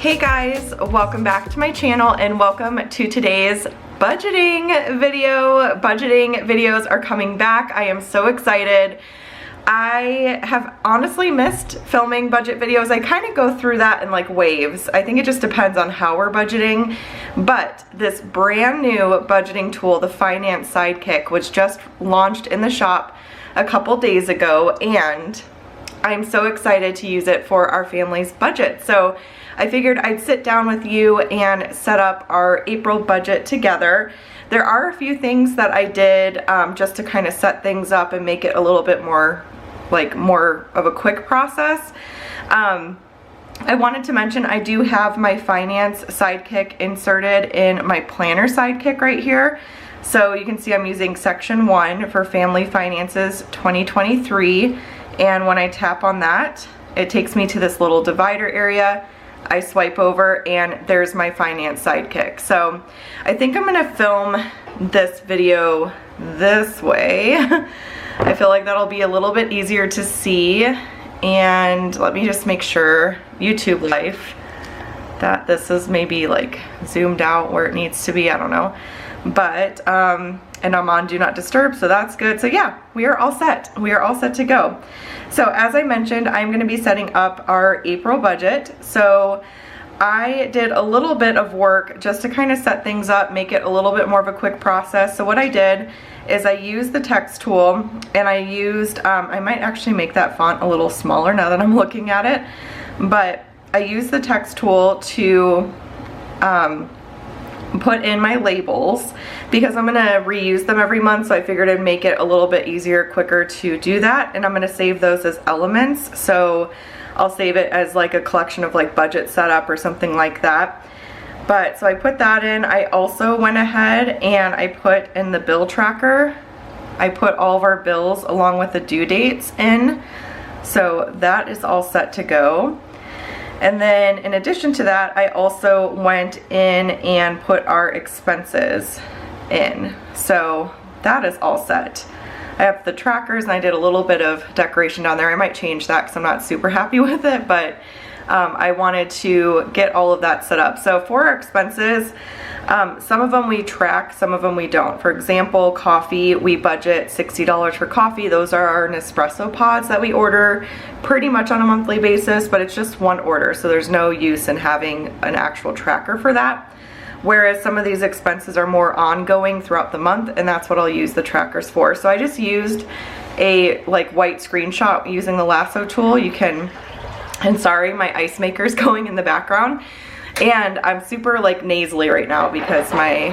Hey guys, welcome back to my channel and welcome to today's budgeting video. Budgeting videos are coming back. I am so excited. I have honestly missed filming budget videos. I kind of go through that in like waves. I think it just depends on how we're budgeting, but this brand new budgeting tool, the Finance Sidekick, was just launched in the shop a couple days ago, and I'm so excited to use it for our family's budget. So I figured I'd sit down with you and set up our April budget together. There are a few things that I did just to kind of set things up and make it a little bit more of a quick process. I wanted to mention I do have my Finance Sidekick inserted in my Planner Sidekick right here. So you can see I'm using section 1 for Family Finances 2023. And when I tap on that, it takes me to this little divider area. I swipe over and there's my Finance Sidekick. So I think I'm gonna film this video this way. I feel like that'll be a little bit easier to see. And let me just make sure, YouTube life, that this is maybe like zoomed out where it needs to be, I don't know. But, and I'm on Do Not Disturb, so that's good. So yeah, we are all set. We are all set to go. So as I mentioned, I'm gonna be setting up our April budget. So I did a little bit of work just to kind of set things up, make it a little bit more of a quick process. So what I did is I used the text tool, and I used, I might actually make that font a little smaller now that I'm looking at it, but I used the text tool to put in my labels because I'm gonna reuse them every month, so I figured I'd make it a little bit easier, quicker to do that. And I'm gonna save those as elements, so I'll save it as like a collection of like budget setup or something like that. But so I put that in. I also went ahead and I put in the bill tracker, I put all of our bills along with the due dates in, so that is all set to go. And then in addition to that, I also went in and put our expenses in. So that is all set. I have the trackers and I did a little bit of decoration down there. I might change that because I'm not super happy with it, but I wanted to get all of that set up. So for our expenses, some of them we track, some of them we don't. For example, coffee, we budget $60 for coffee. Those are our Nespresso pods that we order pretty much on a monthly basis, but it's just one order, so there's no use in having an actual tracker for that. Whereas some of these expenses are more ongoing throughout the month, and that's what I'll use the trackers for. So I just used a like white screenshot using the lasso tool. You can, and sorry, my ice maker's going in the background. And I'm super like nasally right now because I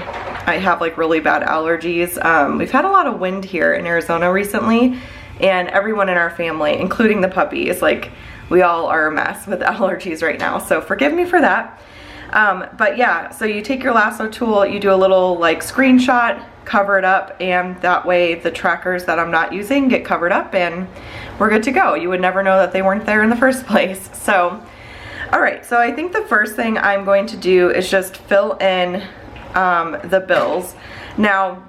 have like really bad allergies. We've had a lot of wind here in Arizona recently, and everyone in our family, including the puppies, like we all are a mess with allergies right now. So forgive me for that. But yeah, so you take your lasso tool, you do a little like screenshot, cover it up, and that way the trackers that I'm not using get covered up and we're good to go. You would never know that they weren't there in the first place. So alright, so I think the first thing I'm going to do is just fill in the bills. Now,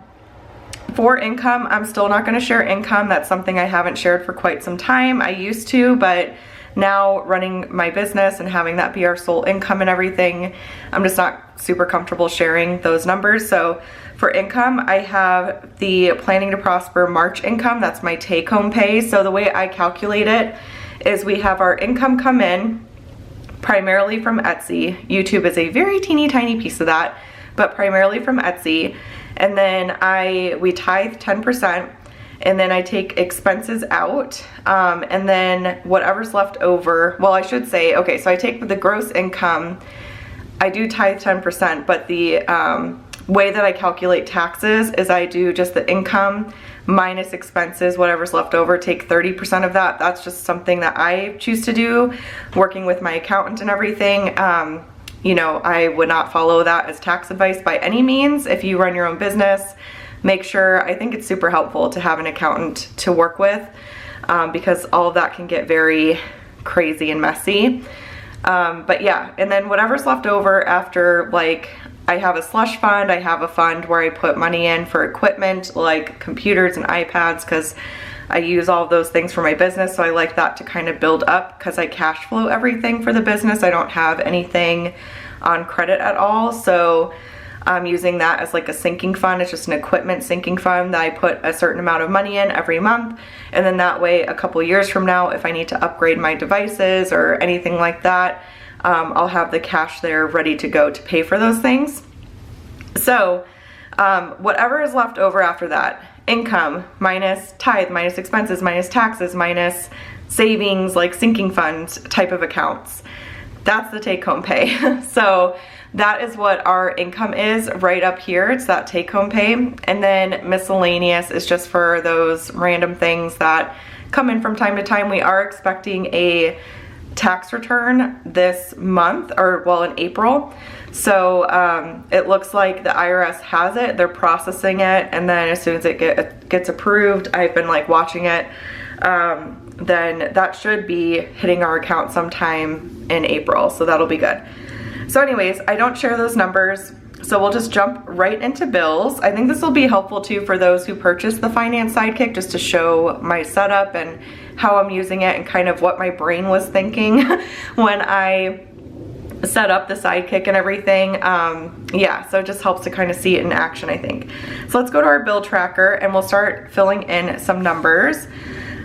for income, I'm still not going to share income. That's something I haven't shared for quite some time. I used to, but now running my business and having that be our sole income and everything, I'm just not super comfortable sharing those numbers. So for income, I have the Planning to Prosper March income. That's my take-home pay. So the way I calculate it is we have our income come in primarily from Etsy. YouTube is a very teeny tiny piece of that, but primarily from Etsy. And then we tithe 10%, and then I take expenses out, and then whatever's left over, well, I should say, okay, so I take the gross income, I do tithe 10%, but the way that I calculate taxes is I do just the income minus expenses, whatever's left over, take 30% of that. That's just something that I choose to do, working with my accountant and everything. You know, I would not follow that as tax advice by any means. If you run your own business, make sure, I think it's super helpful to have an accountant to work with because all of that can get very crazy and messy. But yeah, and then whatever's left over after, like, I have a slush fund, I have a fund where I put money in for equipment like computers and iPads because I use all of those things for my business, so I like that to kind of build up because I cash flow everything for the business. I don't have anything on credit at all, so I'm using that as like a sinking fund. It's just an equipment sinking fund that I put a certain amount of money in every month, and then that way a couple years from now, if I need to upgrade my devices or anything like that, I'll have the cash there ready to go to pay for those things. So whatever is left over after that, income minus tithe, minus expenses, minus taxes, minus savings, like sinking fund type of accounts, that's the take-home pay. So that is what our income is right up here. It's that take-home pay. And then miscellaneous is just for those random things that come in from time to time. We are expecting a tax return this month, or well, in April. So it looks like the IRS has it, they're processing it, and then as soon as it gets approved, I've been like watching it, then that should be hitting our account sometime in April, so that'll be good. So anyways, I don't share those numbers, so we'll just jump right into bills. I think this will be helpful too for those who purchase the Finance Sidekick, just to show my setup and how I'm using it and kind of what my brain was thinking when I set up the Sidekick and everything. Yeah, so it just helps to kind of see it in action, I think. So let's go to our bill tracker and we'll start filling in some numbers.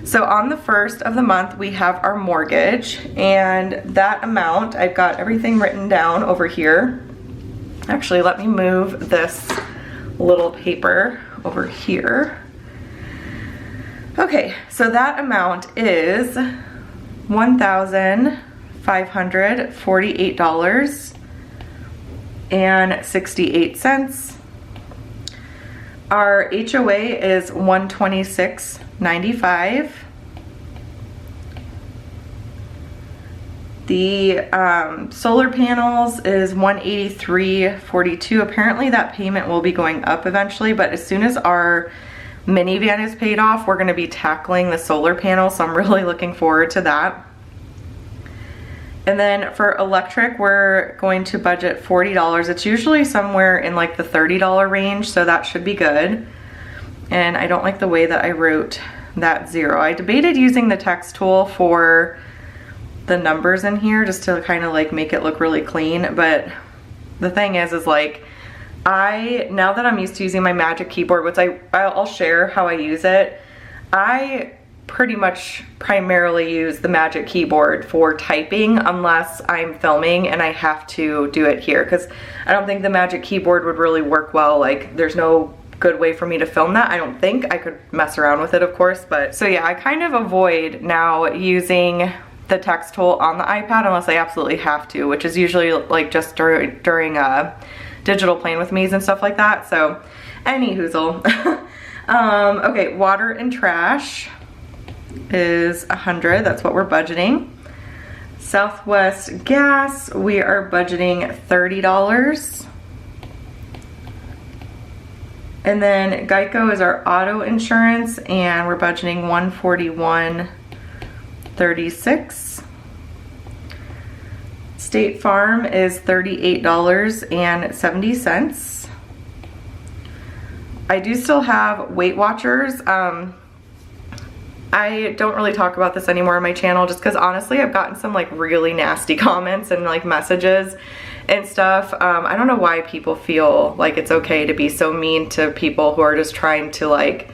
So on the first of the month, we have our mortgage, and that amount, I've got everything written down over here. Actually, let me move this little paper over here. Okay, so that amount is $1,548.68. Our HOA is $126.95. The solar panels is $183.42. Apparently that payment will be going up eventually, but as soon as our minivan is paid off, we're going to be tackling the solar panel, so I'm really looking forward to that. And then for electric, we're going to budget $40. It's usually somewhere in like the $30 range, so that should be good. And I don't like the way that I wrote that zero. I debated using the text tool for the numbers in here just to kind of like make it look really clean, but the thing is like, now that I'm used to using my Magic Keyboard, which I'll share how I use it, I pretty much primarily use the Magic Keyboard for typing unless I'm filming and I have to do it here, because I don't think the Magic Keyboard would really work well. Like, there's no good way for me to film that. I don't think. I could mess around with it, of course, but so yeah, I kind of avoid now using the text tool on the iPad unless I absolutely have to, which is usually like just during digital playing with me's and stuff like that. So any hoozle. Okay, water and trash is $100. That's what we're budgeting. Southwest gas, we are budgeting $30. And then Geico is our auto insurance, and we're budgeting $141.36. State Farm is $38.70. I do still have Weight Watchers. I don't really talk about this anymore on my channel just because honestly I've gotten some like really nasty comments and like messages and stuff. I don't know why people feel like it's okay to be so mean to people who are just trying to like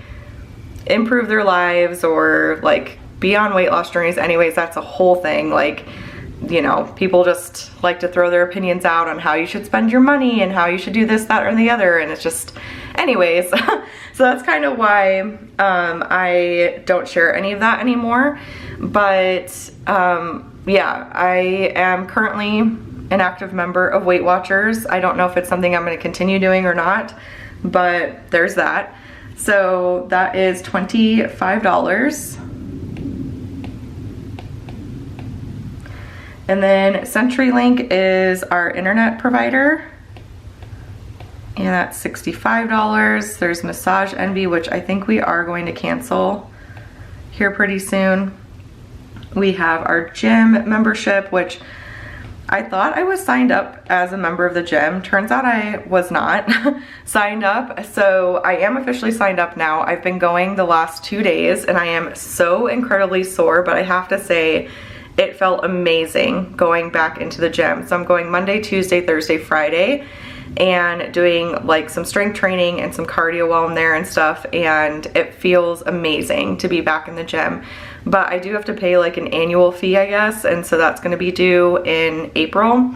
improve their lives or like be on weight loss journeys. Anyways, that's a whole thing. Like, you know, people just like to throw their opinions out on how you should spend your money and how you should do this, that, or the other, and it's just, anyways. So that's kind of why I don't share any of that anymore. But yeah, I am currently an active member of Weight Watchers. I don't know if it's something I'm going to continue doing or not, but there's that. So that is $25. And then CenturyLink is our internet provider, and that's $65. There's Massage Envy, which I think we are going to cancel here pretty soon. We have our gym membership, which I thought I was signed up as a member of the gym. Turns out I was not signed up. So I am officially signed up now. I've been going the last 2 days and I am so incredibly sore, but I have to say it felt amazing going back into the gym. So I'm going Monday, Tuesday, Thursday, Friday, and doing like some strength training and some cardio while I'm there and stuff, and it feels amazing to be back in the gym. But I do have to pay like an annual fee, I guess, and so that's going to be due in April.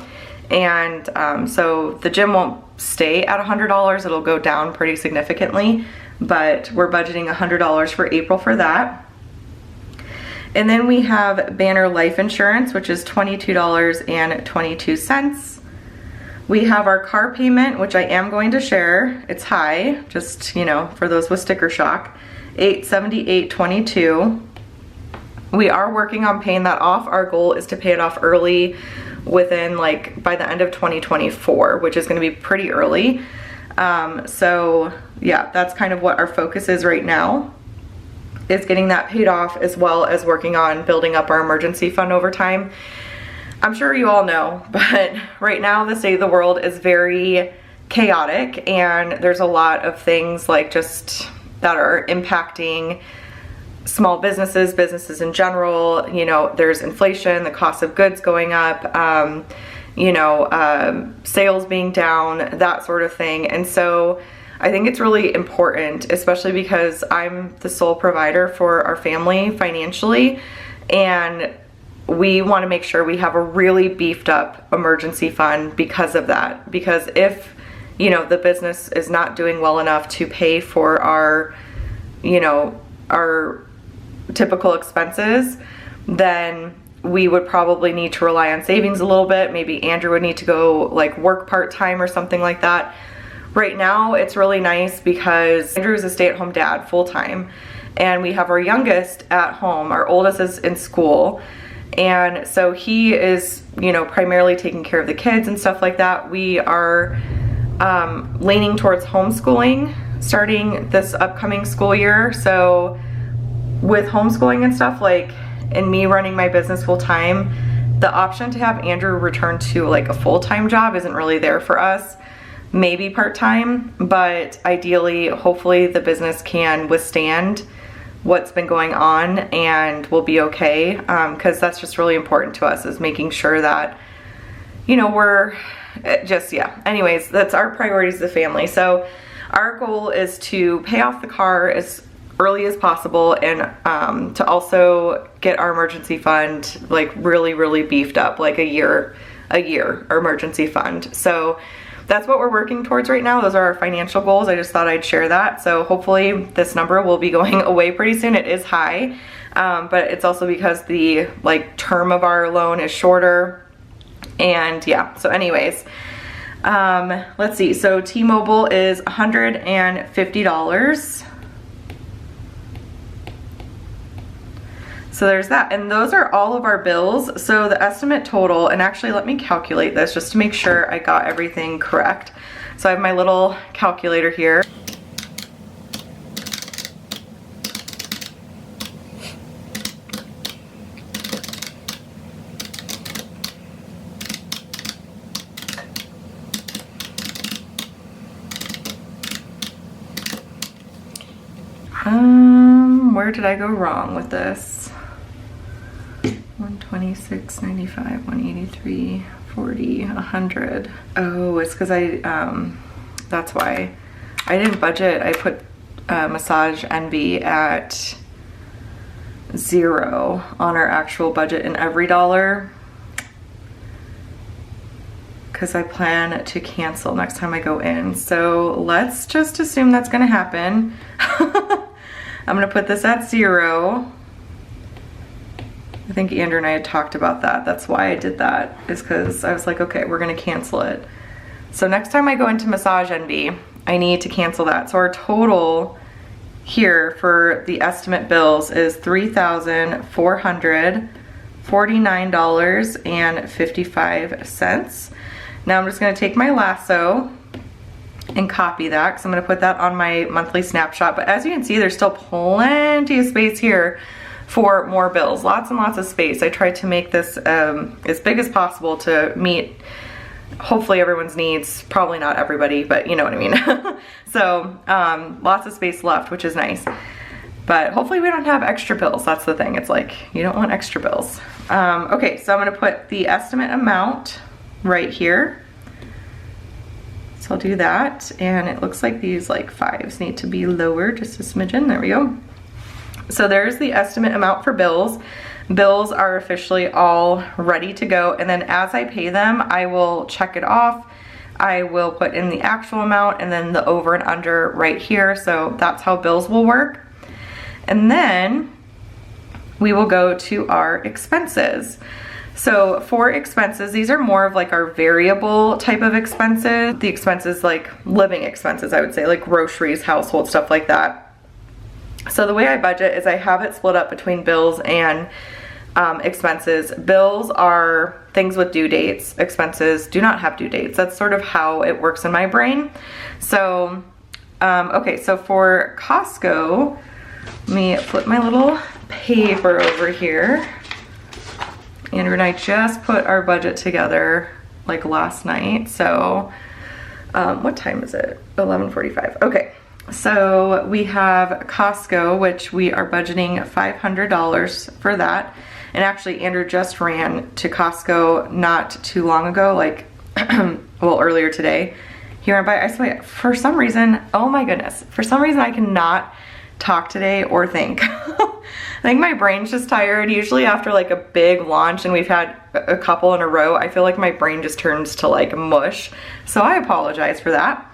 And so the gym won't stay at $100, it'll go down pretty significantly, but we're budgeting $100 for April for that. And then we have Banner Life Insurance, which is $22.22. We have our car payment, which I am going to share. It's high, just, you know, for those with sticker shock, $878.22. We are working on paying that off. Our goal is to pay it off early within like by the end of 2024, which is going to be pretty early. So yeah, that's kind of what our focus is right now, is getting that paid off, as well as working on building up our emergency fund over time. I'm sure you all know, but right now the state of the world is very chaotic, and there's a lot of things like just that are impacting small businesses in general. You know, there's inflation, the cost of goods going up, sales being down, that sort of thing. And so I think it's really important, especially because I'm the sole provider for our family financially, and we want to make sure we have a really beefed up emergency fund because of that. Because if, you know, the business is not doing well enough to pay for our, you know, our typical expenses, then we would probably need to rely on savings a little bit. Maybe Andrew would need to go like work part-time or something like that. Right now it's really nice because Andrew is a stay-at-home dad full-time, and we have our youngest at home. Our oldest is in school, and so he is, you know, primarily taking care of the kids and stuff like that. We are leaning towards homeschooling starting this upcoming school year. So with homeschooling and stuff, like, and me running my business full time, the option to have Andrew return to like a full-time job isn't really there for us. Maybe part-time, but ideally, hopefully the business can withstand what's been going on and will be okay, because that's just really important to us, is making sure that, you know, we're just, yeah. Anyways, that's our priorities as a family. So our goal is to pay off the car as early as possible, and to also get our emergency fund like really beefed up, like a year our emergency fund. So that's what we're working towards right now. Those are our financial goals. I just thought I'd share that. So hopefully this number will be going away pretty soon. It is high, but it's also because the like term of our loan is shorter. And yeah, so anyways, let's see. So T-Mobile is $150. So there's that, and those are all of our bills. So the estimate total, and actually let me calculate this just to make sure I got everything correct. So I have my little calculator here. Where did I go wrong with this? 126.95, 183, 40, 100. Oh, it's because that's why I didn't budget. I put Massage Envy at 0 on our actual budget in every dollar, because I plan to cancel next time I go in. So let's just assume that's gonna happen. I'm gonna put this at 0. I think Andrew and I had talked about that. That's why I did that, is because I was like, okay, we're gonna cancel it. So next time I go into Massage Envy, I need to cancel that. So our total here for the estimate bills is $3,449.55. Now I'm just gonna take my lasso and copy that, because I'm gonna put that on my monthly snapshot. But as you can see, there's still plenty of space here for more bills. Lots and lots of space. I tried to make this as big as possible to meet hopefully everyone's needs. Probably not everybody, but you know what I mean. So lots of space left, which is nice. But hopefully we don't have extra bills. That's the thing. It's like, you don't want extra bills. Okay, so I'm gonna put the estimate amount right here. So I'll do that. And it looks like these like 5s need to be lower just a smidgen. There we go. So there's the estimate amount for bills. Bills are officially all ready to go. And then as I pay them, I will check it off. I will put in the actual amount and then the over and under right here. So that's how bills will work. And then we will go to our expenses. So for expenses, these are more of like our variable type of expenses. The expenses like living expenses, I would say, like groceries, household, stuff like that. So the way I budget is I have it split up between bills and expenses. Bills are things with due dates. Expenses do not have due dates. That's sort of how it works in my brain. So, okay, so for Costco, let me flip my little paper over here. Andrew and I just put our budget together like last night. So what time is it? 11:45. Okay, so we have Costco, which we are budgeting $500 for that. And actually Andrew just ran to Costco not too long ago, like well, earlier today. He ran by, I swear, for some reason, oh my goodness, for some reason I cannot talk today or think. I think my brain's just tired. Usually after like a big launch and we've had a couple in a row, I feel like my brain just turns to like mush. So I apologize for that.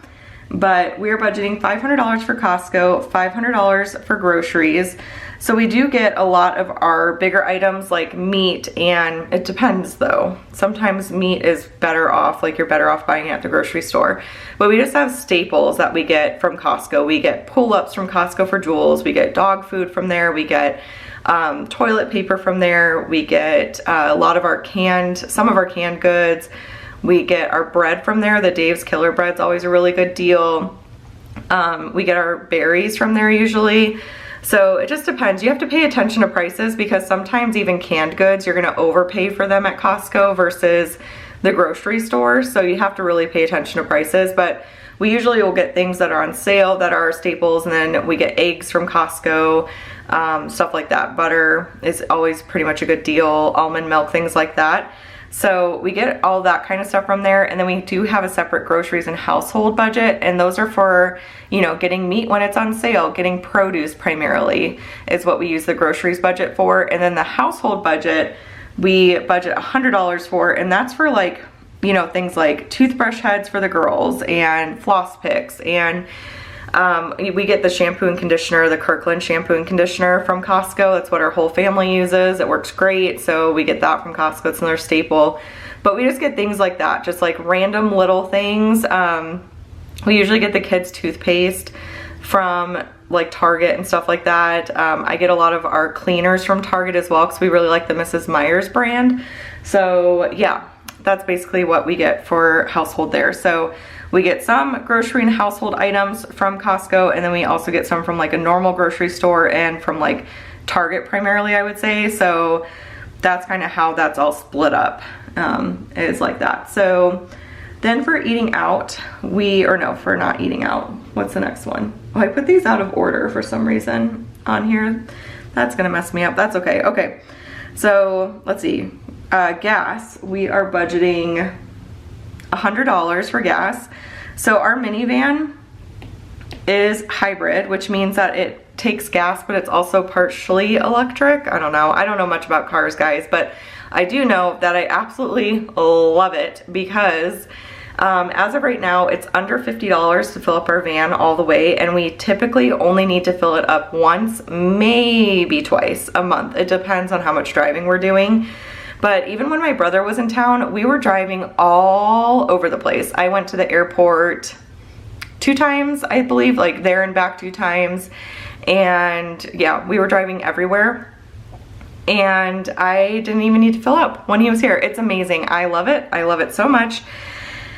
But we're budgeting $500 for Costco, $500 for groceries. So we do get a lot of our bigger items like meat, and it depends though. Sometimes meat is better off, like you're better off buying it at the grocery store. But we just have staples that we get from Costco. We get pull-ups from Costco for Jules. We get dog food from there. We get toilet paper from there. We get a lot of our some of our canned goods. We get our bread from there. The Dave's Killer Bread's always a really good deal. We get our berries from there usually. So it just depends. You have to pay attention to prices because sometimes even canned goods, you're gonna overpay for them at Costco versus the grocery store. So you have to really pay attention to prices. But we usually will get things that are on sale that are staples, and then we get eggs from Costco, stuff like that. Butter is always pretty much a good deal, almond milk, things like that. So we get all that kind of stuff from there. And then we do have a separate groceries and household budget. And those are for, you know, getting meat when it's on sale, getting produce primarily is what we use the groceries budget for. And then the household budget, we budget $100 for, and that's for like, you know, things like toothbrush heads for the girls and floss picks. And we get the shampoo and conditioner, the Kirkland shampoo and conditioner from Costco. That's what our whole family uses. It works great. So we get that from Costco. It's another staple. But we just get things like that, just like random little things. We usually get the kids' toothpaste from like Target and stuff like that. I get a lot of our cleaners from Target as well because we really like the Mrs. Meyer's brand. So yeah, that's basically what we get for household there. So we get some grocery and household items from Costco, and then we also get some from like a normal grocery store and from like Target primarily, I would say. So that's kind of how that's all split up, is like that. So then for eating out, for not eating out, what's the next one? Oh, I put these out of order for some reason on here. That's gonna mess me up. That's okay. Okay, so let's see. Gas, we are budgeting $100 for gas. So our minivan is hybrid, which means that it takes gas, but it's also partially electric. I don't know much about cars, guys, but I do know that I absolutely love it because as of right now, it's under $50 to fill up our van all the way, and we typically only need to fill it up once, maybe twice a month. It depends on how much driving we're doing. But even when my brother was in town, we were driving all over the place. I went to the airport 2 times, I believe, like there and back 2 times. And yeah, we were driving everywhere. And I didn't even need to fill up when he was here. It's amazing. I love it. I love it so much.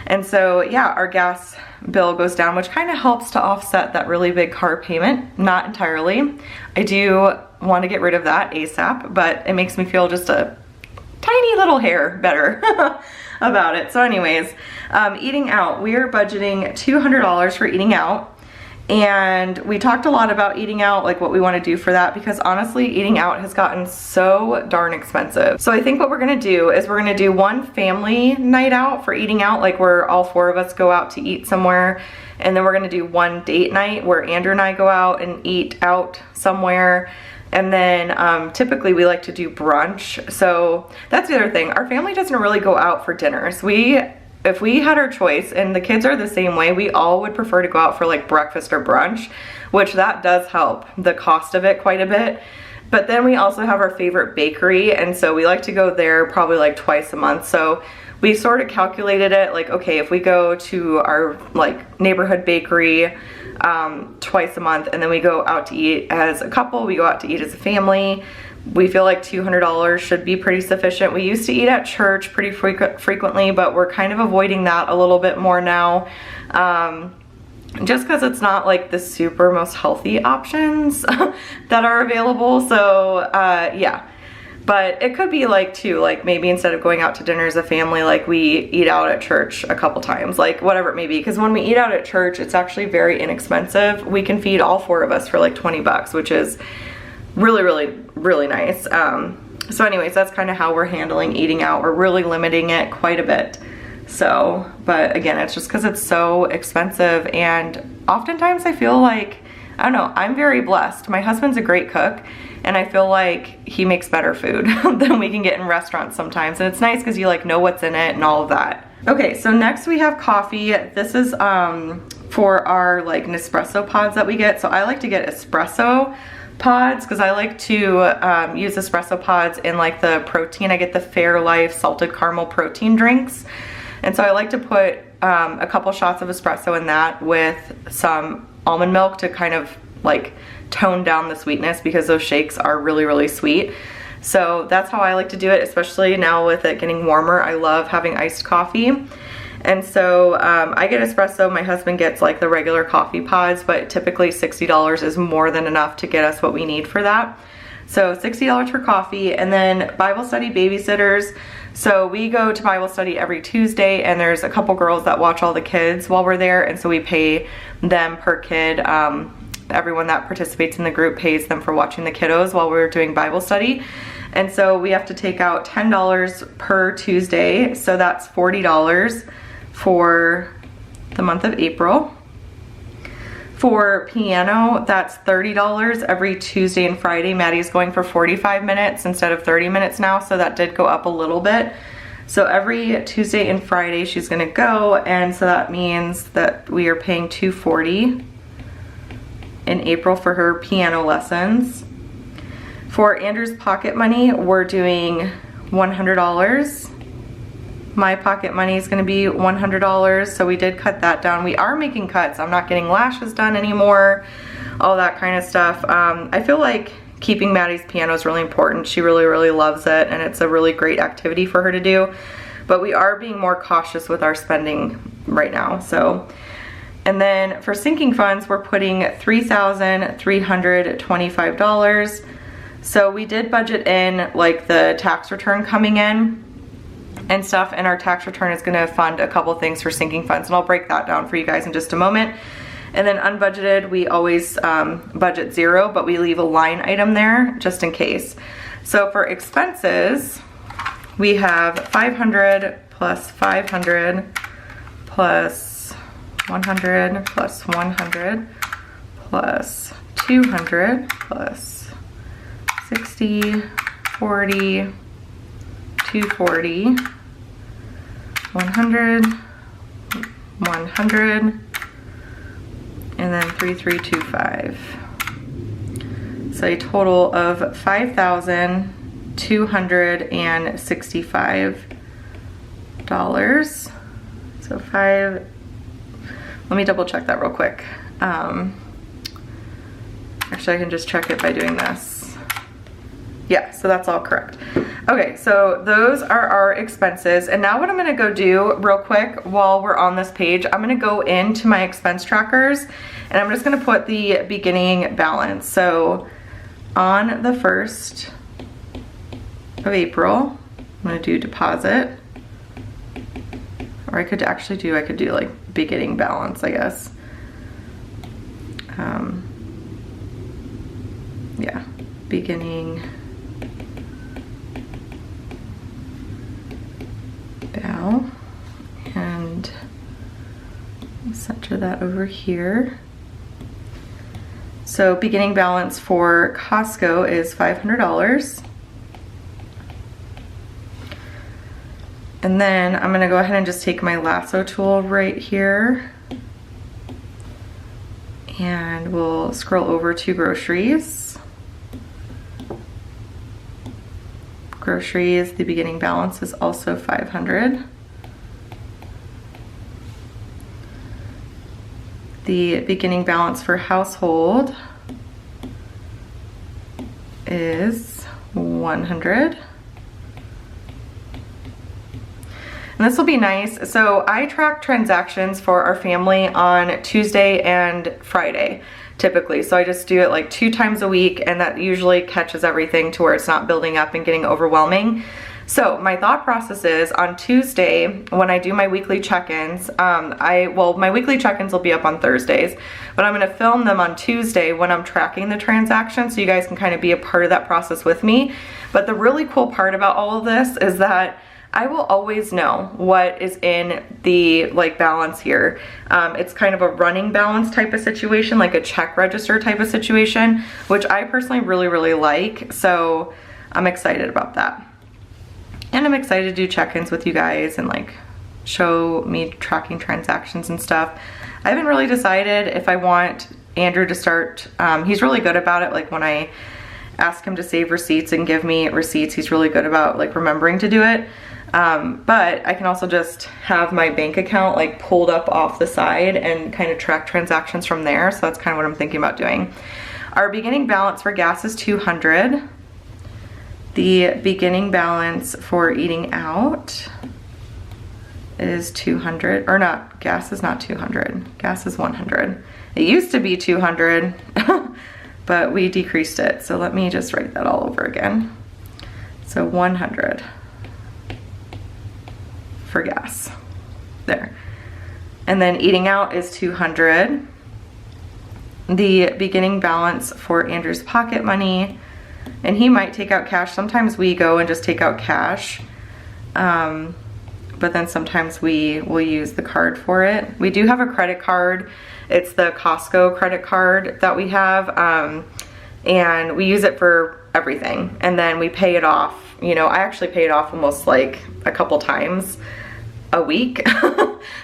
And so yeah, our gas bill goes down, which kind of helps to offset that really big car payment. Not entirely. I do want to get rid of that ASAP, but it makes me feel just a tiny little hair better about it. So anyways, eating out, we are budgeting $200 for eating out. And we talked a lot about eating out, like what we want to do for that, because honestly, eating out has gotten so darn expensive. So I think what we're going to do is we're going to do one family night out for eating out, like where all 4 of us go out to eat somewhere. And then we're going to do one date night where Andrew and I go out and eat out somewhere. And then typically we like to do brunch. So that's the other thing. Our family doesn't really go out for dinners. If we had our choice, and the kids are the same way, we all would prefer to go out for like breakfast or brunch, which that does help the cost of it quite a bit. But then we also have our favorite bakery, and so we like to go there probably like twice a month. So we sort of calculated it like, okay, if we go to our like neighborhood bakery twice a month, and then we go out to eat as a couple, we go out to eat as a family, we feel like $200 should be pretty sufficient. We used to eat at church pretty frequently, but we're kind of avoiding that a little bit more now. Just because it's not like the super most healthy options that are available. So yeah, but it could be like too, like maybe instead of going out to dinner as a family, like we eat out at church a couple times, like whatever it may be. Because when we eat out at church, it's actually very inexpensive. We can feed all 4 of us for like 20 bucks, which is really, really, really nice. So anyways, that's kind of how we're handling eating out. We're really limiting it quite a bit. So, but again, it's just because it's so expensive, and oftentimes I feel like, I don't know, I'm very blessed. My husband's a great cook, and I feel like he makes better food than we can get in restaurants sometimes. And it's nice because you like know what's in it and all of that. Okay, so next we have coffee. This is for our like Nespresso pods that we get. So I like to get espresso pods because I like to use espresso pods in like the protein. I get the Fairlife salted caramel protein drinks, and so I like to put a couple shots of espresso in that with some almond milk to kind of like tone down the sweetness, because those shakes are really, really sweet. So that's how I like to do it, especially now with it getting warmer. I love having iced coffee. And so I get espresso, my husband gets like the regular coffee pods, but typically $60 is more than enough to get us what we need for that. So $60 for coffee, and then Bible study babysitters. So we go to Bible study every Tuesday, and there's a couple girls that watch all the kids while we're there, and so we pay them per kid. Everyone that participates in the group pays them for watching the kiddos while we're doing Bible study. And so we have to take out $10 per Tuesday, so that's $40 for the month of April. For piano, that's $30 every Tuesday and Friday. Maddie's going for 45 minutes instead of 30 minutes now, so that did go up a little bit. So every Tuesday and Friday she's gonna go, and so that means that we are paying $240 in April for her piano lessons. For Andrew's pocket money, we're doing $100. My pocket money is going to be $100, so we did cut that down. We are making cuts. I'm not getting lashes done anymore, all that kind of stuff. I feel like keeping Maddie's piano is really important. She really, really loves it, and it's a really great activity for her to do. But we are being more cautious with our spending right now. So, and then for sinking funds, we're putting $3,325. So we did budget in like the tax return coming in and stuff, and our tax return is going to fund a couple things for sinking funds, and I'll break that down for you guys in just a moment. And then unbudgeted, we always budget zero, but we leave a line item there just in case. So for expenses, we have 500 plus 500 plus 100 plus 100 plus 200 plus 60, 40, 240, 100, 100, and then 3325. So a total of $5,265. So let me double check that real quick. Actually, I can just check it by doing this. Yeah, so that's all correct. Okay, so those are our expenses. And now what I'm gonna go do real quick while we're on this page, I'm gonna go into my expense trackers and I'm just gonna put the beginning balance. So on the 1st of April, I'm gonna do deposit. Or I could do like beginning balance, I guess. Yeah, beginning bal, and center that over here. So beginning balance for Costco is $500. And then I'm gonna go ahead and just take my lasso tool right here and we'll scroll over to groceries. Groceries, the beginning balance is also $500. The beginning balance for household is $100. And this will be nice. So I track transactions for our family on Tuesday and Friday, typically. So I just do it like 2 times a week, and that usually catches everything to where it's not building up and getting overwhelming. So my thought process is on Tuesday, when I do my weekly check-ins, my weekly check-ins will be up on Thursdays, but I'm gonna film them on Tuesday when I'm tracking the transaction so you guys can kind of be a part of that process with me. But the really cool part about all of this is that I will always know what is in the balance here. It's kind of a running balance type of situation, like a check register type of situation, which I personally really, really like. So I'm excited about that. And I'm excited to do check-ins with you guys and show me tracking transactions and stuff. I haven't really decided if I want Andrew to start, he's really good about it. Like when I ask him to save receipts and give me receipts, he's really good about remembering to do it. But I can also just have my bank account pulled up off the side and kind of track transactions from there. So that's kind of what I'm thinking about doing. Our beginning balance for gas is $200. The beginning balance for eating out is $200, or not, gas is not $200, gas is $100. It used to be $200, but we decreased it. So let me just write that all over again. So $100 for gas, there. And then eating out is $200. The beginning balance for Andrew's pocket money, and he might take out cash. Sometimes we go and just take out cash, but then sometimes we will use the card for it. We do have a credit card. It's the Costco credit card that we have, and we use it for everything. And then we pay it off. You know, I actually pay it off almost a couple times a week.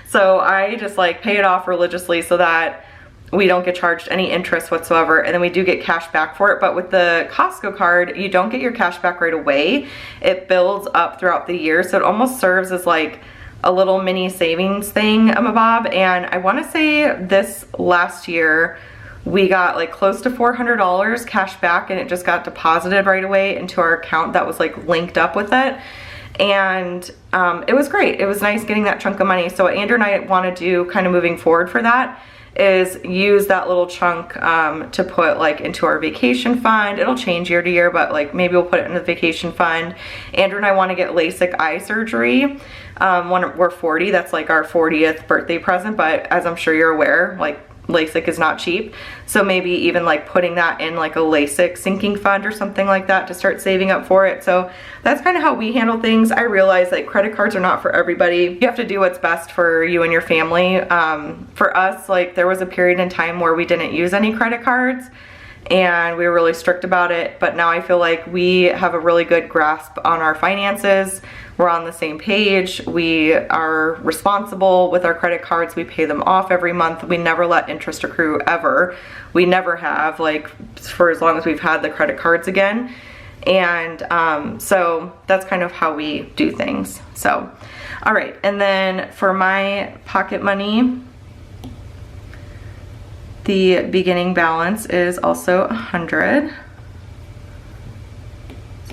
So I just pay it off religiously so that we don't get charged any interest whatsoever, and then we do get cash back for it. But with the Costco card, you don't get your cash back right away. It builds up throughout the year, so it almost serves as a little mini savings thing, Bob. And I want to say this last year we got close to $400 cash back, and it just got deposited right away into our account that was linked up with it. And it was great. It was nice getting that chunk of money. So what Andrew and I want to do kind of moving forward for that is use that little chunk to put into our vacation fund. It'll change year to year, but maybe we'll put it in the vacation fund. Andrew and I want to get LASIK eye surgery when we're 40. That's our 40th birthday present, but as I'm sure you're aware, LASIK is not cheap. So maybe even putting that in a LASIK sinking fund or something like that to start saving up for it. So that's kind of how we handle things. I realize credit cards are not for everybody. You have to do what's best for you and your family. For us, there was a period in time where we didn't use any credit cards and we were really strict about it. But now I feel we have a really good grasp on our finances. We're on the same page. We are responsible with our credit cards. We pay them off every month. We never let interest accrue ever. We never have, for as long as we've had the credit cards again. And so that's kind of how we do things. So, all right. And then for my pocket money, the beginning balance is also $100.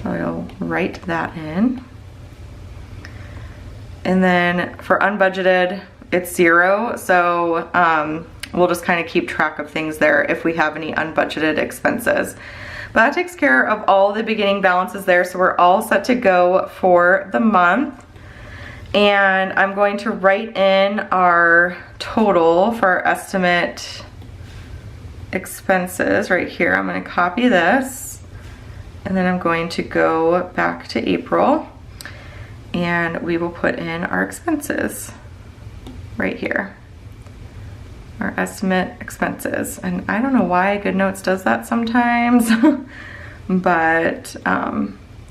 So I'll write that in. And then for unbudgeted, it's 0. So we'll just kind of keep track of things there if we have any unbudgeted expenses. But that takes care of all the beginning balances there. So we're all set to go for the month. And I'm going to write in our total for our estimate expenses right here. I'm going to copy this, and then I'm going to go back to April, and we will put in our expenses right here. Our estimate expenses. And I don't know why GoodNotes does that sometimes, but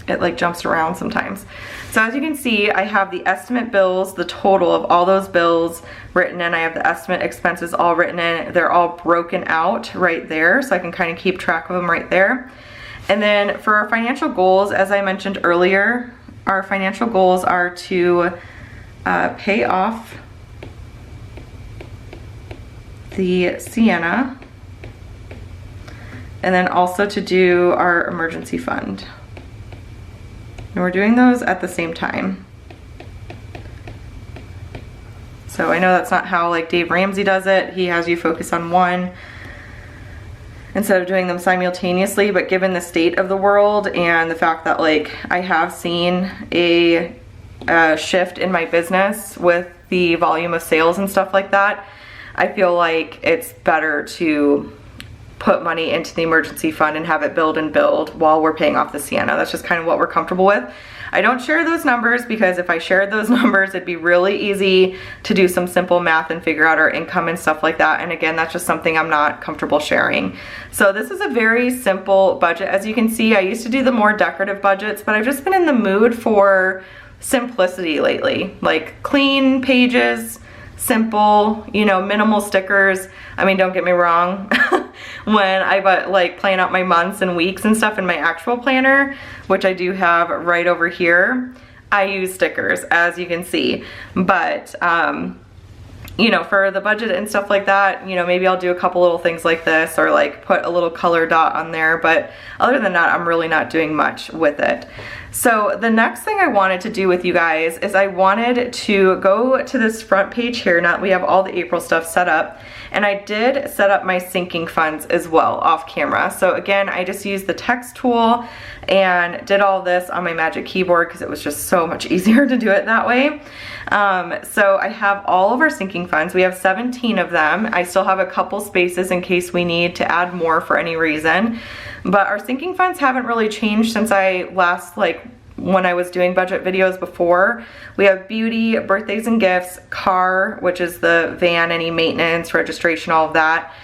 it like jumps around sometimes. So as you can see, I have the estimate bills, the total of all those bills written in. I have the estimate expenses all written in. They're all broken out right there, so I can kind of keep track of them right there. And then for our financial goals, as I mentioned earlier, our financial goals are to pay off the Sienna, and then also to do our emergency fund. And we're doing those at the same time. So I know that's not how like Dave Ramsey does it. He has you focus on one instead of doing them simultaneously, but given the state of the world and the fact that like I have seen a shift in my business with the volume of sales and stuff like that, I feel like it's better to put money into the emergency fund and have it build and build while we're paying off the Sienna. That's just kind of what we're comfortable with. I don't share those numbers because if I shared those numbers, it'd be really easy to do some simple math and figure out our income and stuff like that. And again, that's just something I'm not comfortable sharing. So this is a very simple budget. As you can see, I used to do the more decorative budgets, but I've just been in the mood for simplicity lately. Like clean pages, simple, you know, minimal stickers. I mean, don't get me wrong. When I like plan out my months and weeks and stuff in my actual planner, which I do have right over here, I use stickers, as you can see. But you know, for the budget and stuff like that, you know, maybe I'll do a couple little things like this or like put a little color dot on there, but other than that, I'm really not doing much with it. So the next thing I wanted to do with you guys is I wanted to go to this front page here. Now we have all the April stuff set up, and I did set up my sinking funds as well off camera. So again, I just used the text tool and did all this on my Magic Keyboard because it was just so much easier to do it that way. So I have all of our sinking funds. We have 17 of them. I still have a couple spaces in case we need to add more for any reason. But our sinking funds haven't really changed since I last, like when I was doing budget videos before. We have beauty, birthdays and gifts, car, which is the van, any maintenance, registration, all of that.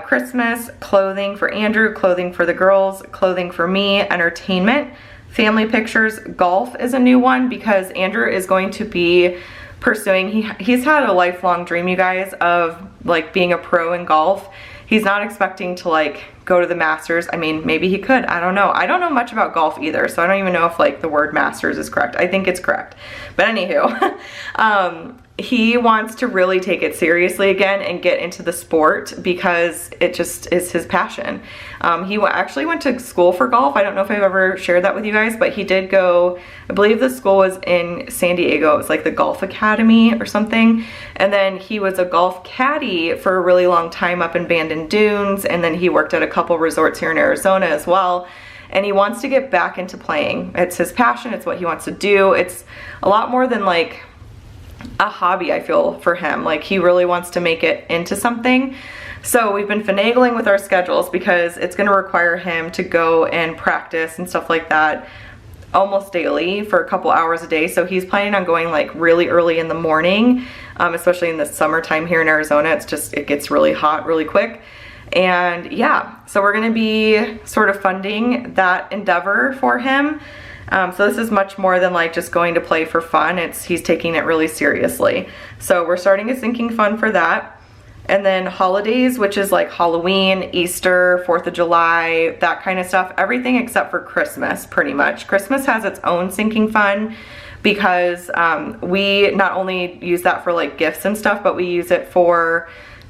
Christmas, clothing for Andrew, clothing for the girls, clothing for me, entertainment, family pictures. Golf is a new one because Andrew is going to be pursuing, he's had a lifelong dream, you guys, of like being a pro in golf. He's not expecting to like go to the Masters. I mean, maybe he could, I don't know. I don't know much about golf either, so I don't even know if like the word Masters is correct. I think it's correct. But anywho, he wants to really take it seriously again and get into the sport because it just is his passion. He actually went to school for golf. I don't know if I've ever shared that with you guys, but he did go, I believe the school was in San Diego. It was like the Golf Academy or something. And then he was a golf caddy for a really long time up in Bandon Dunes. And then he worked at a couple resorts here in Arizona as well. And he wants to get back into playing. It's his passion. It's what he wants to do. It's a lot more than like a hobby, I feel, for him. Like he really wants to make it into something. So we've been finagling with our schedules because it's going to require him to go and practice and stuff like that almost daily for a couple hours a day. So he's planning on going like really early in the morning, especially in the summertime here in Arizona. It's just, it gets really hot really quick. And yeah, so we're going to be sort of funding that endeavor for him. So this is much more than like just going to play for fun. He's taking it really seriously. So we're starting a sinking fund for that. And then holidays, which is like Halloween, Easter, 4th of July, that kind of stuff. Everything except for Christmas, pretty much. Christmas has its own sinking fund because we not only use that for like gifts and stuff, but we use it for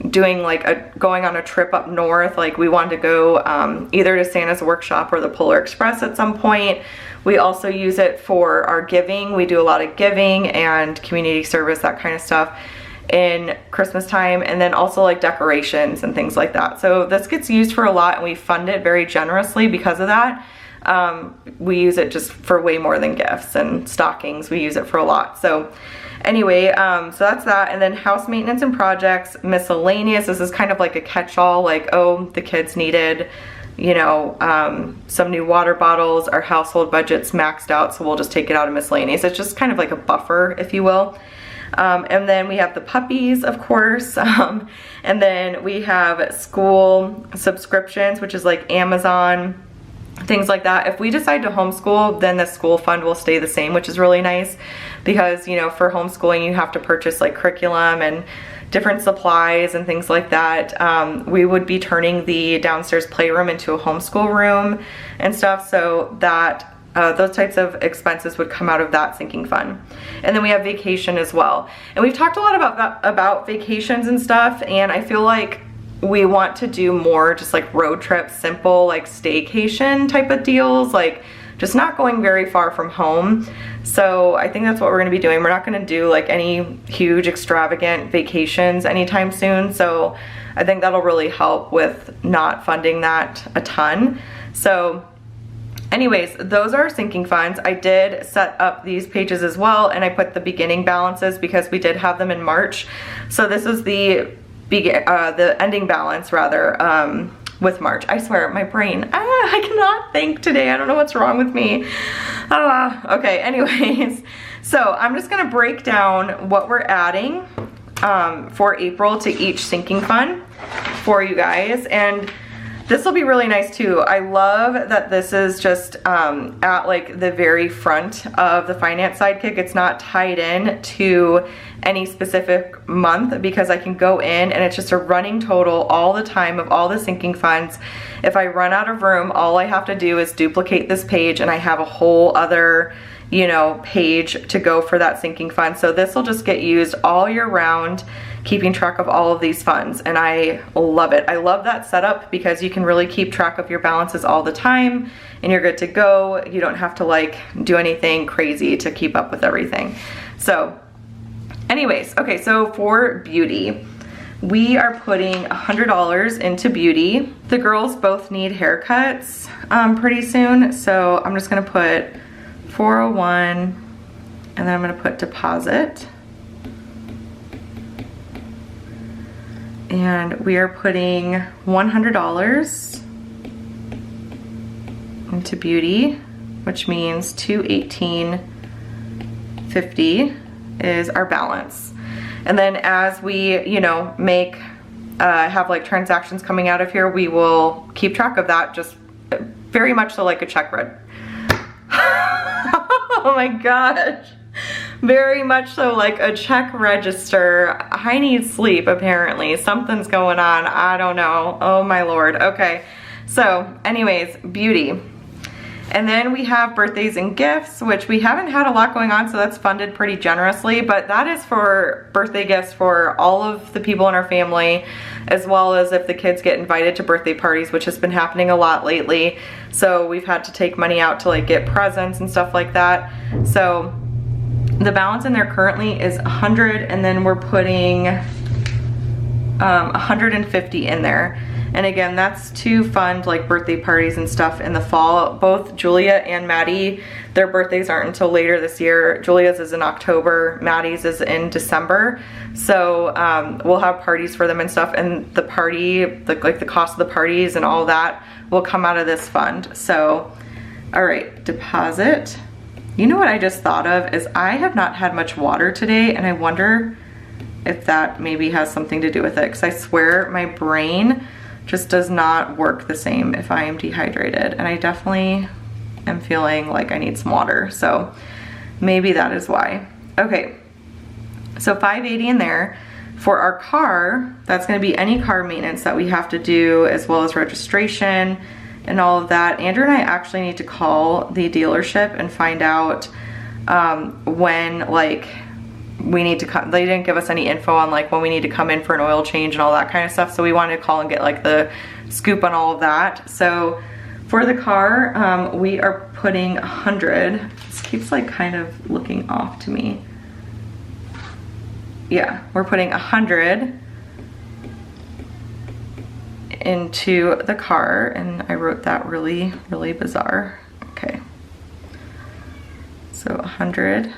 doing like going on a trip up north. Like we wanted to go either to Santa's Workshop or the Polar Express at some point. We also use it for our giving. We do a lot of giving and community service, that kind of stuff in Christmas time, and then also like decorations and things like that. So this gets used for a lot, and we fund it very generously because of that. We use it just for way more than gifts and stockings. We use it for a lot. So anyway, so that's that. And then house maintenance and projects, miscellaneous. This is kind of like a catch-all, like, oh, the kids needed, you know, some new water bottles. Our household budget's maxed out, so we'll just take it out of miscellaneous. It's just kind of like a buffer, if you will. And then we have the puppies, of course. And then we have school subscriptions, which is like Amazon, things like that. If we decide to homeschool, then the school fund will stay the same, which is really nice because, you know, for homeschooling, you have to purchase like curriculum and different supplies and things like that. We would be turning the downstairs playroom into a homeschool room and stuff, so that those types of expenses would come out of that sinking fund. And then we have vacation as well. And we've talked a lot about vacations and stuff, and I feel like we want to do more just like road trips, simple like staycation type of deals, like just not going very far from home. So I think that's what we're gonna be doing. We're not gonna do like any huge extravagant vacations anytime soon. So I think that'll really help with not funding that a ton. So anyways, those are our sinking funds. I did set up these pages as well, and I put the beginning balances because we did have them in March. So this is the ending balance rather, with March. I swear, my brain, I cannot think today. I don't know what's wrong with me. Okay, anyways, so I'm just gonna break down what we're adding for April to each sinking fund for you guys. And this will be really nice too. I love that this is just at like the very front of the Finance Sidekick. It's not tied in to any specific month because I can go in and it's just a running total all the time of all the sinking funds. If I run out of room, all I have to do is duplicate this page and I have a whole other, you know, page to go for that sinking fund. So this will just get used all year round, keeping track of all of these funds, and I love it. I love that setup because you can really keep track of your balances all the time and you're good to go. You don't have to like do anything crazy to keep up with everything. So anyways, okay, so for beauty, we are putting $100 into beauty. The girls both need haircuts pretty soon, so I'm just gonna put 401 and then I'm gonna put deposit. And we are putting $100 into beauty, which means $218.50 is our balance. And then as we, you know, make have like transactions coming out of here, we will keep track of that, just very much so like a check read. Oh my gosh. Very much so like a check register. I need sleep apparently. Something's going on. I don't know. Oh my Lord. Okay. So anyways, beauty. And then we have birthdays and gifts, which we haven't had a lot going on, so that's funded pretty generously, but that is for birthday gifts for all of the people in our family, as well as if the kids get invited to birthday parties, which has been happening a lot lately. So we've had to take money out to like get presents and stuff like that. So the balance in there currently is 100, and then we're putting 150 in there. And again, that's to fund like birthday parties and stuff in the fall. Both Julia and Maddie, their birthdays aren't until later this year. Julia's is in October, Maddie's is in December. So we'll have parties for them and stuff, and the party, like the cost of the parties and all that will come out of this fund. So, all right, deposit. You know what I just thought of is I have not had much water today, and I wonder if that maybe has something to do with it, because I swear my brain just does not work the same if I am dehydrated, and I definitely am feeling like I need some water, so maybe that is why. Okay, so 580 in there. For our car, that's gonna be any car maintenance that we have to do, as well as registration and all of that. Andrew and I actually need to call the dealership and find out when like we need to come. They didn't give us any info on like when we need to come in for an oil change and all that kind of stuff. So we wanted to call and get like the scoop on all of that. So for the car, we are putting 100. This keeps like kind of looking off to me. Yeah, we're putting 100 into the car, and I wrote that really, really bizarre. Okay. So 100.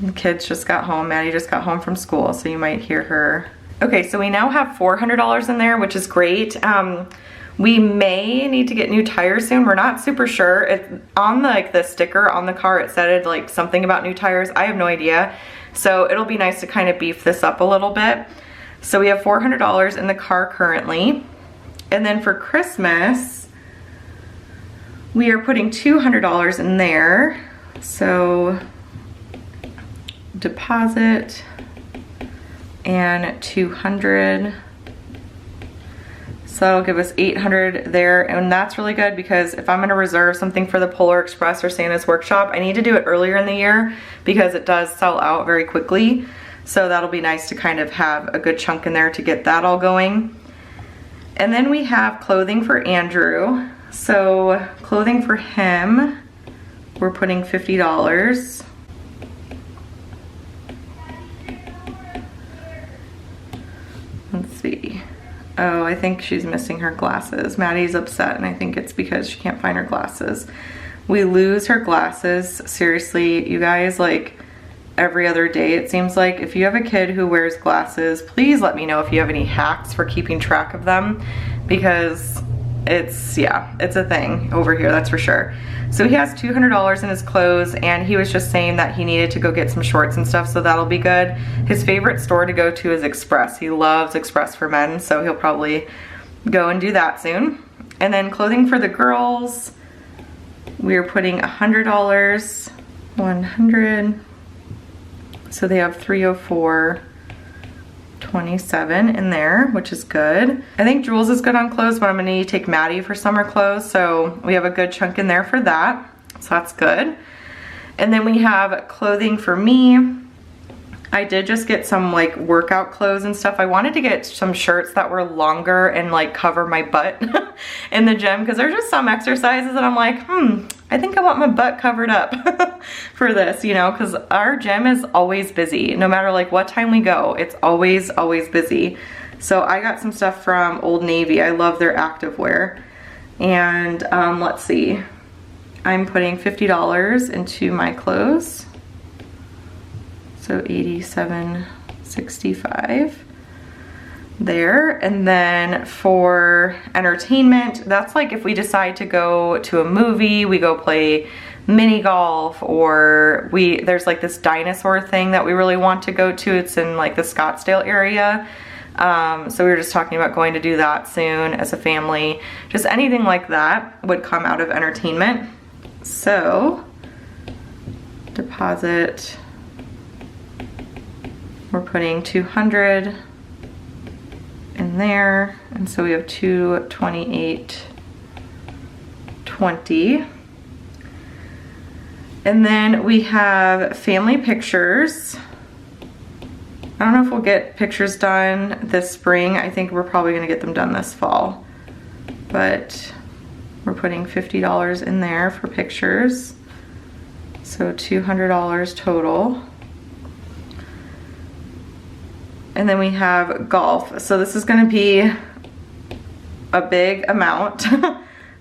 The kids just got home. Maddie just got home from school, so you might hear her. Okay, so we now have $400 in there, which is great. We may need to get new tires soon. We're not super sure. On like the sticker on the car, it said like something about new tires. I have no idea. So it'll be nice to kind of beef this up a little bit. So we have $400 in the car currently. And then for Christmas, we are putting $200 in there. So deposit and 200. So that'll give us 800 there, and that's really good because if I'm gonna reserve something for the Polar Express or Santa's Workshop, I need to do it earlier in the year because it does sell out very quickly. So that'll be nice to kind of have a good chunk in there to get that all going. And then we have clothing for Andrew. So clothing for him, we're putting $50. Let's see. Oh, I think she's missing her glasses. Maddie's upset, and I think it's because she can't find her glasses. We lose her glasses. Seriously, you guys, like every other day it seems like. If you have a kid who wears glasses, please let me know if you have any hacks for keeping track of them, because it's a thing over here, that's for sure. So he has $200 in his clothes, and he was just saying that he needed to go get some shorts and stuff, so that'll be good. His favorite store to go to is Express. He loves Express for men, so he'll probably go and do that soon. And then clothing for the girls, we're putting $100, 100. So they have 304.27 in there, which is good. I think Jules is good on clothes, but I'm gonna need to take Maddie for summer clothes, so we have a good chunk in there for that. So that's good. And then we have clothing for me. I did just get some like workout clothes and stuff. I wanted to get some shirts that were longer and like cover my butt in the gym, because there's just some exercises that I'm like, I think I want my butt covered up for this, you know, because our gym is always busy. No matter like what time we go, it's always busy. So I got some stuff from Old Navy. I love their activewear. And let's see, I'm putting $50 into my clothes. So $87.65 there. And then for entertainment, that's like if we decide to go to a movie, we go play mini golf, or there's like this dinosaur thing that we really want to go to. It's in like the Scottsdale area. So we were just talking about going to do that soon as a family. Just anything like that would come out of entertainment. So deposit, we're putting 200 in there, and so we have 228.20. And then we have family pictures. I don't know if we'll get pictures done this spring. I think we're probably gonna get them done this fall. But we're putting $50 in there for pictures. So $200 total. And then we have golf. So this is gonna be a big amount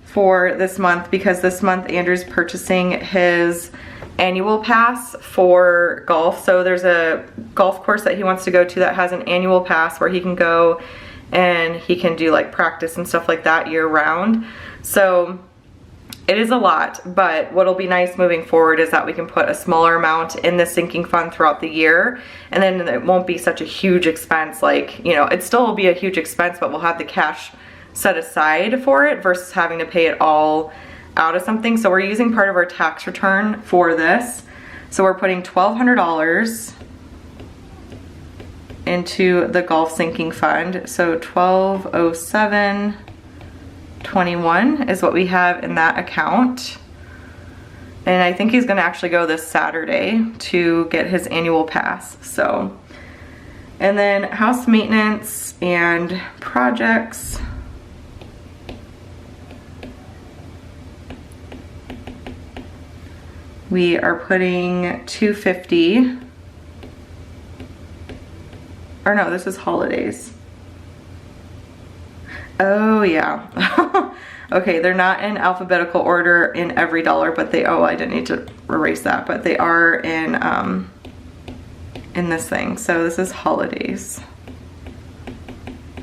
for this month, because this month Andrew's purchasing his annual pass for golf. So there's a golf course that he wants to go to that has an annual pass where he can go and he can do like practice and stuff like that year round. So it is a lot, but what'll be nice moving forward is that we can put a smaller amount in the sinking fund throughout the year, and then it won't be such a huge expense. Like, you know, it still will be a huge expense, but we'll have the cash set aside for it versus having to pay it all out of something. So we're using part of our tax return for this. So we're putting $1,200 into the golf sinking fund. So $1,207.21 is what we have in that account. And I think he's gonna actually go this Saturday to get his annual pass, so. And then house maintenance and projects. We are putting $250. Or no, this is holidays. Oh yeah. Okay, they're not in alphabetical order in every dollar, but they, oh, I didn't need to erase that, but they are in this thing. So this is holidays.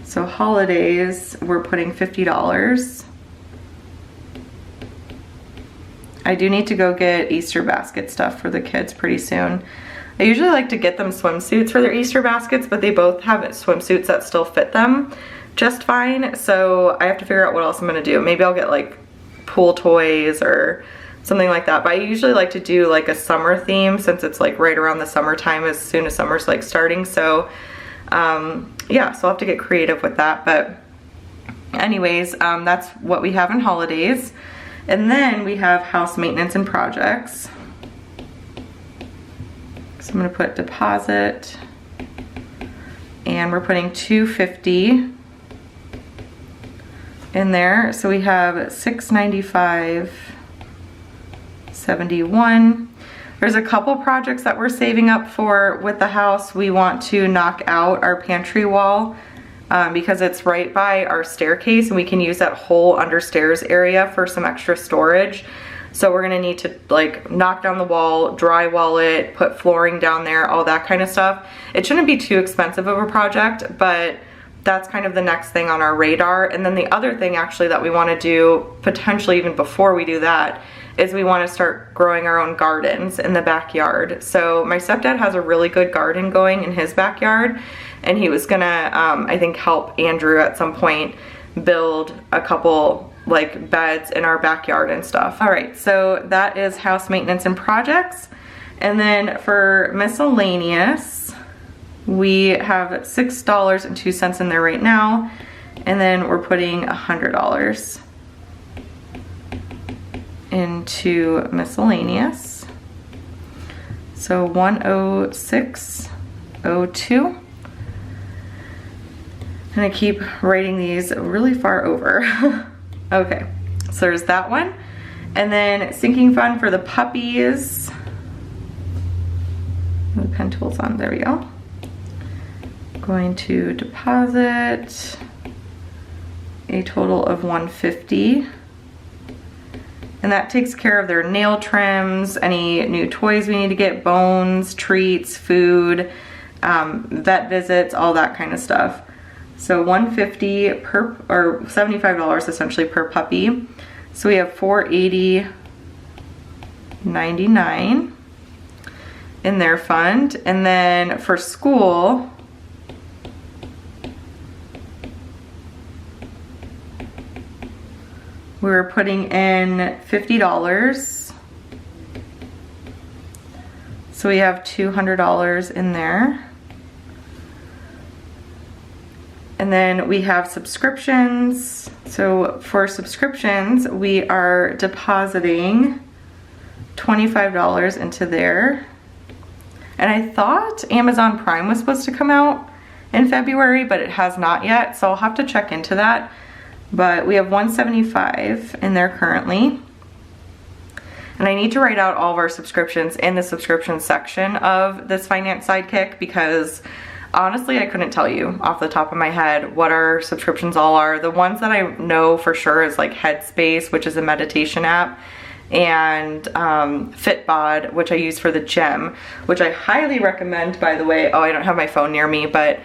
So holidays, we're putting $50. I do need to go get Easter basket stuff for the kids pretty soon. I usually like to get them swimsuits for their Easter baskets, but they both have swimsuits that still fit them just fine. So I have to figure out what else I'm gonna do. Maybe I'll get like pool toys or something like that. But I usually like to do like a summer theme since it's like right around the summertime as soon as summer's like starting. So yeah, so I'll have to get creative with that. But anyways, that's what we have in holidays. And then we have house maintenance and projects. So I'm gonna put deposit, and we're putting $250 in there. So we have $695.71. There's a couple projects that we're saving up for with the house. We want to knock out our pantry wall because it's right by our staircase, and we can use that whole understairs area for some extra storage. So we're gonna need to like knock down the wall, drywall it, put flooring down there, all that kind of stuff. It shouldn't be too expensive of a project, but that's kind of the next thing on our radar. And then the other thing actually that we wanna do, potentially even before we do that, is we wanna start growing our own gardens in the backyard. So my stepdad has a really good garden going in his backyard, and he was gonna, I think, help Andrew at some point build a couple like beds in our backyard and stuff. All right, so that is house maintenance and projects. And then for miscellaneous, we have $6.02 in there right now, and then we're putting $100 into miscellaneous. So 106.02. And I keep writing these really far over. Okay, so there's that one. And then sinking fund for the puppies. The pen tool's on, there we go. Going to deposit a total of $150. And that takes care of their nail trims, any new toys we need to get, bones, treats, food, vet visits, all that kind of stuff. So $150 per, or $75 essentially per puppy. So we have $480.99 in their fund. And then for school, we're putting in $50. So we have $200 in there. And then we have subscriptions. So for subscriptions, we are depositing $25 into there. And I thought Amazon Prime was supposed to come out in February, but it has not yet. So I'll have to check into that. But we have $175 in there currently. And I need to write out all of our subscriptions in the subscription section of this Finance Sidekick, because honestly, I couldn't tell you off the top of my head what our subscriptions all are. The ones that I know for sure is like Headspace, which is a meditation app, and Fitbod, which I use for the gym, which I highly recommend, by the way. Oh, I don't have my phone near me, but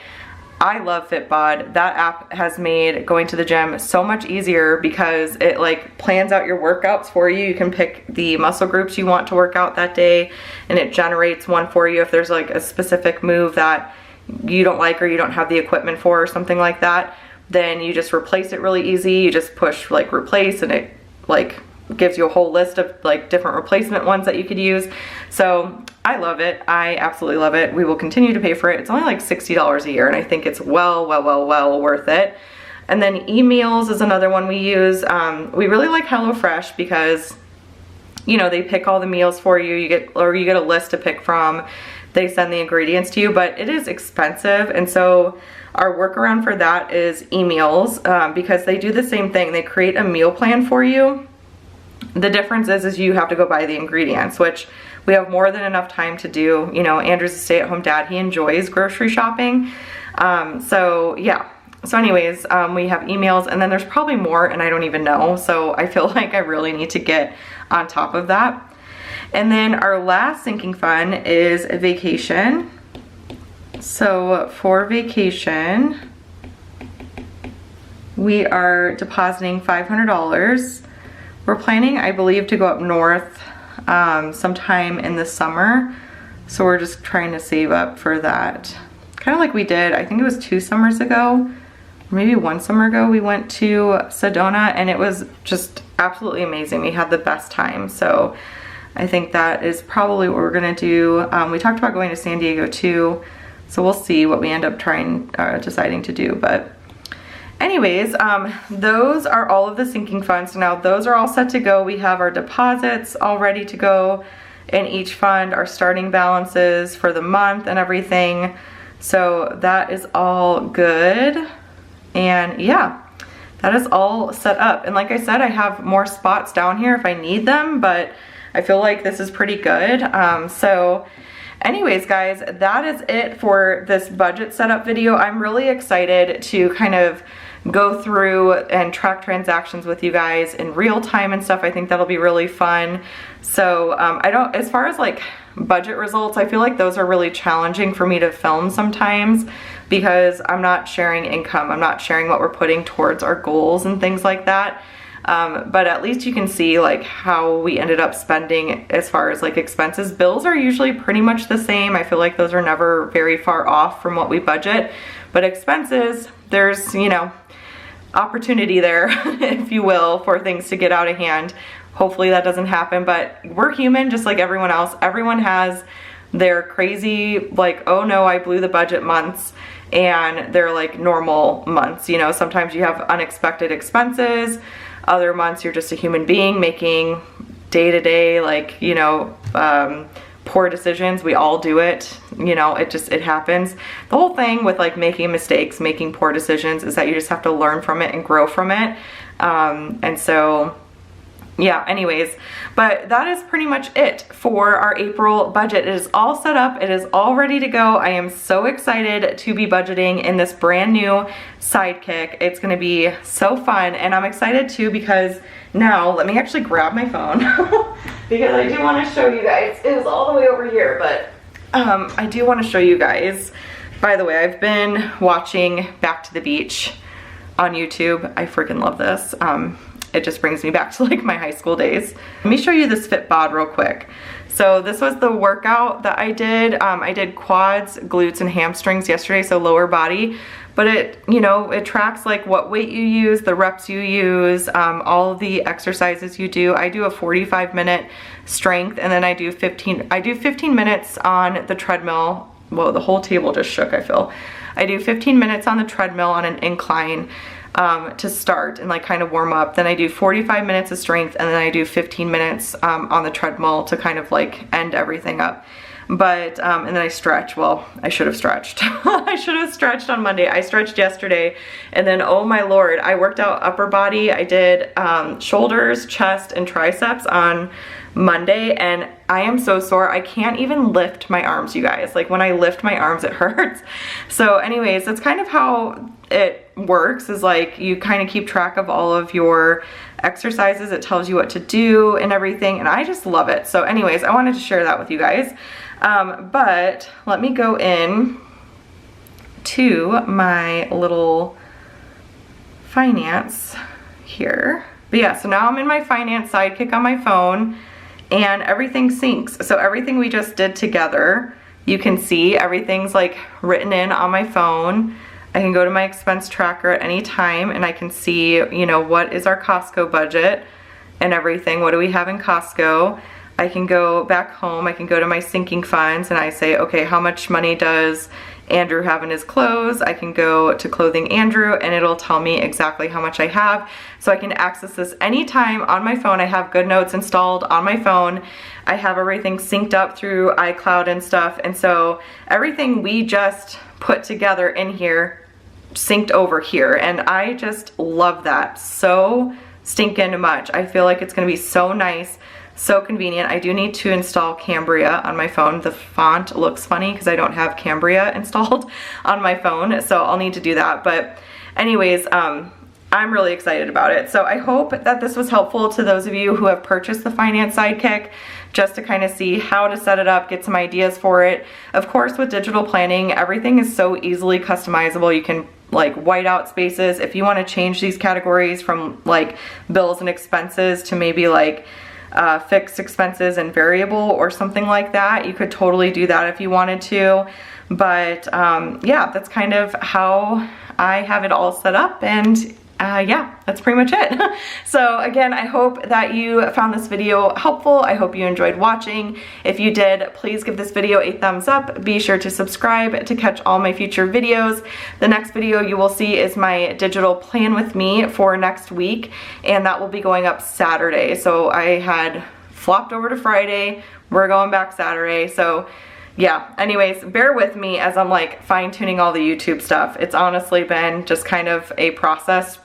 I love Fitbod. That app has made going to the gym so much easier because it like plans out your workouts for you. You can pick the muscle groups you want to work out that day, and it generates one for you if there's like a specific move that you don't like or you don't have the equipment for or something like that. Then you just replace it really easy. You just push like replace, and it like gives you a whole list of like different replacement ones that you could use. So I love it. I absolutely love it. We will continue to pay for it. It's only like $60 a year, and I think it's well worth it. And then emails is another one we use. We really like HelloFresh because you know, they pick all the meals for you, you get a list to pick from, they send the ingredients to you, but it is expensive. And so our workaround for that is emails, because they do the same thing. They create a meal plan for you. The difference is you have to go buy the ingredients, which we have more than enough time to do. You know, Andrew's a stay-at-home dad. He enjoys grocery shopping. So yeah. So anyways, we have emails, and then there's probably more and I don't even know. So I feel like I really need to get on top of that. And then our last sinking fund is a vacation. So for vacation, we are depositing $500. We're planning, I believe, to go up north sometime in the summer. So we're just trying to save up for that. Kind of like we did, I think it was 2 summers ago, maybe 1 summer ago, we went to Sedona, and it was just absolutely amazing. We had the best time. So I think that is probably what we're gonna do. We talked about going to San Diego too, so we'll see what we end up deciding to do. But anyways, those are all of the sinking funds. So now those are all set to go. We have our deposits all ready to go in each fund, our starting balances for the month and everything. So that is all good. And yeah, that is all set up. And like I said, I have more spots down here if I need them, but I feel like this is pretty good. So anyways, guys, that is it for this budget setup video. I'm really excited to kind of go through and track transactions with you guys in real time and stuff. I think that'll be really fun. So as far as like budget results, I feel like those are really challenging for me to film sometimes, because I'm not sharing income. I'm not sharing what we're putting towards our goals and things like that. But at least you can see like how we ended up spending as far as like expenses. Bills are usually pretty much the same. I feel like those are never very far off from what we budget, but expenses, there's, you know, opportunity there, if you will, for things to get out of hand. Hopefully that doesn't happen, but we're human just like everyone else. Everyone has their crazy, like, oh no, I blew the budget months, and they're like normal months. You know, sometimes you have unexpected expenses. Other months you're just a human being making day-to-day, like, you know, poor decisions. We all do it, you know, it happens. The whole thing with like making mistakes, making poor decisions, is that you just have to learn from it and grow from it. And so yeah, anyways, but that is pretty much it for our April budget. It is all set up. It is all ready to go. I am so excited to be budgeting in this brand new Sidekick. It's going to be so fun, and I'm excited too because now, let me actually grab my phone because I do want to show you guys. It is all the way over here, but I do want to show you guys. By the way, I've been watching Back to the Beach on YouTube. I freaking love this. It just brings me back to like my high school days. Let me show you this fit bod real quick. So this was the workout that I did. I did quads, glutes, and hamstrings yesterday, so lower body. But it, you know, it tracks like what weight you use, the reps you use, all of the exercises you do. I do a 45-minute strength, and then I do 15 minutes on the treadmill. Whoa, the whole table just shook, I feel. I do 15 minutes on the treadmill on an incline to start and like kind of warm up. Then I do 45 minutes of strength, and then I do 15 minutes on the treadmill to kind of like end everything up. But and then I stretch. Well, I should have stretched. I should have stretched on Monday. I stretched yesterday, and then oh my lord, I worked out upper body. I did shoulders, chest, and triceps on Monday, and I am so sore. I can't even lift my arms, you guys. Like when I lift my arms, it hurts. So anyways, that's kind of how it works, is like you kind of keep track of all of your exercises. It tells you what to do and everything, and I just love it. So anyways, I wanted to share that with you guys. But let me go in to my little finance here. But yeah, so now I'm in my finance Sidekick on my phone, and everything syncs. So everything we just did together, you can see everything's like written in on my phone. I can go to my expense tracker at any time, and I can see, you know, what is our Costco budget and everything. What do we have in Costco? I can go back home, I can go to my sinking funds, and I say, okay, how much money does Andrew having his clothes, I can go to clothing Andrew and it'll tell me exactly how much I have. So I can access this anytime on my phone. I have GoodNotes installed on my phone. I have everything synced up through iCloud and stuff. And so everything we just put together in here synced over here, and I just love that so stinking much. I feel like it's gonna be so nice, so convenient. I do need to install Cambria on my phone. The font looks funny because I don't have Cambria installed on my phone, so I'll need to do that. But anyways, I'm really excited about it. So I hope that this was helpful to those of you who have purchased the Finance Sidekick, just to kind of see how to set it up, get some ideas for it. Of course, with digital planning, everything is so easily customizable. You can like white out spaces. If you want to change these categories from like bills and expenses to maybe like fixed expenses and variable or something like that, you could totally do that if you wanted to. But yeah, that's kind of how I have it all set up, and yeah, that's pretty much it. So again, I hope that you found this video helpful. I hope you enjoyed watching. If you did, please give this video a thumbs up. Be sure to subscribe to catch all my future videos. The next video you will see is my digital plan with me for next week, and that will be going up Saturday. So I had flopped over to Friday. We're going back Saturday. So yeah, anyways, bear with me as I'm like fine-tuning all the YouTube stuff. It's honestly been just kind of a process,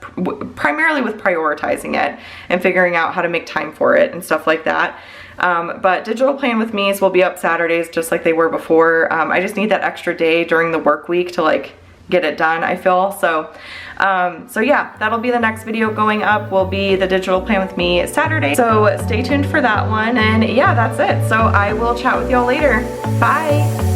primarily with prioritizing it and figuring out how to make time for it and stuff like that. But digital plan with me's will be up Saturdays just like they were before. I just need that extra day during the work week to like get it done, I feel. So yeah, that'll be the next video going up, will be the digital plan with me Saturday. So stay tuned for that one, and yeah, that's it. So I will chat with y'all later. Bye.